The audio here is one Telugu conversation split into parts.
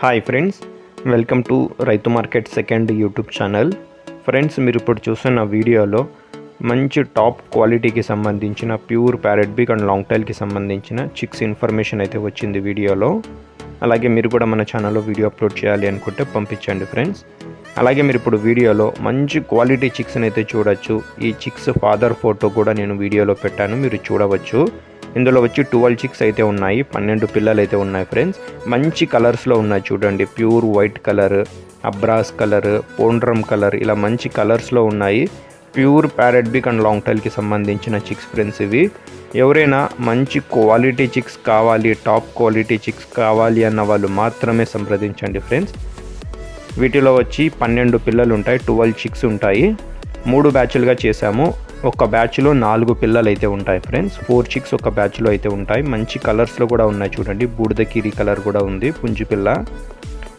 Hi friends, welcome to Raithu market second YouTube channel. Friends, మీరు ఇప్పుడు చూస్తున్న వీడియోలో మంచి టాప్ క్వాలిటీకి సంబంధించిన pure parrot big and long టైల్కి సంబంధించిన చిక్స్ ఇన్ఫర్మేషన్ అయితే వచ్చింది వీడియోలో. అలాగే మీరు కూడా మన ఛానల్లో వీడియో అప్లోడ్ చేయాలి అనుకుంటే పంపించండి ఫ్రెండ్స్. అలాగే మీరు ఇప్పుడు వీడియోలో మంచి క్వాలిటీ చిక్స్ని అయితే చూడొచ్చు. ఈ చిక్స్ ఫాదర్ ఫోటో కూడా నేను వీడియోలో పెట్టాను, మీరు చూడవచ్చు. ఇందులో వచ్చి 12 చిక్స్ అయితే ఉన్నాయి, 12 పిల్లలు అయితే ఉన్నాయి ఫ్రెండ్స్. మంచి కలర్స్లో ఉన్నాయి చూడండి. ప్యూర్ వైట్ కలర్, అబ్రాస్ కలర్, పోండ్రమ్ కలర్, ఇలా మంచి కలర్స్లో ఉన్నాయి. Pure parrot big and long టైల్కి సంబంధించిన చిక్స్ ఫ్రెండ్స్ ఇవి. ఎవరైనా మంచి క్వాలిటీ చిక్స్ కావాలి, టాప్ క్వాలిటీ చిక్స్ కావాలి అన్న వాళ్ళు మాత్రమే సంప్రదించండి ఫ్రెండ్స్. వీటిలో వచ్చి 12 పిల్లలు ఉంటాయి, 12 చిక్స్ ఉంటాయి. 3 బ్యాచ్లుగా చేశాము. ఒక బ్యాచ్లో 4 పిల్లలు అయితే ఉంటాయి ఫ్రెండ్స్. 4 చిక్స్ ఒక బ్యాచ్లో అయితే ఉంటాయి. మంచి కలర్స్లో కూడా ఉన్నాయి చూడండి. బూడిద కీరి కలర్ కూడా ఉంది, పుంజు పిల్ల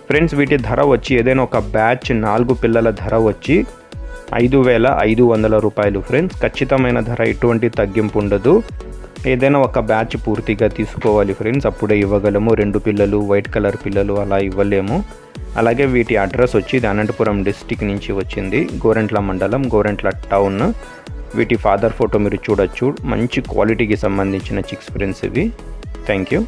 ఫ్రెండ్స్. వీటి ధర వచ్చి ఏదైనా ఒక బ్యాచ్ 4 పిల్లల ధర వచ్చి 5,500 రూపాయలు ఫ్రెండ్స్. ఖచ్చితమైన ధర, ఎటువంటి తగ్గింపు ఉండదు. ఏదైనా ఒక బ్యాచ్ పూర్తిగా తీసుకోవాలి ఫ్రెండ్స్, అప్పుడే ఇవ్వగలము. 2 పిల్లలు, వైట్ కలర్ పిల్లలు అలా ఇవ్వలేము. అలాగే వీటి అడ్రస్ వచ్చి ఇది అనంతపురం డిస్టిక్ నుంచి వచ్చింది, గోరెంట్ల మండలం, గోరెంట్ల టౌన్. వీటి ఫాదర్ ఫోటో మీరు చూడొచ్చు. మంచి క్వాలిటీకి సంబంధించిన చిక్స్ ఫ్రెండ్స్ ఇవి. Thank you.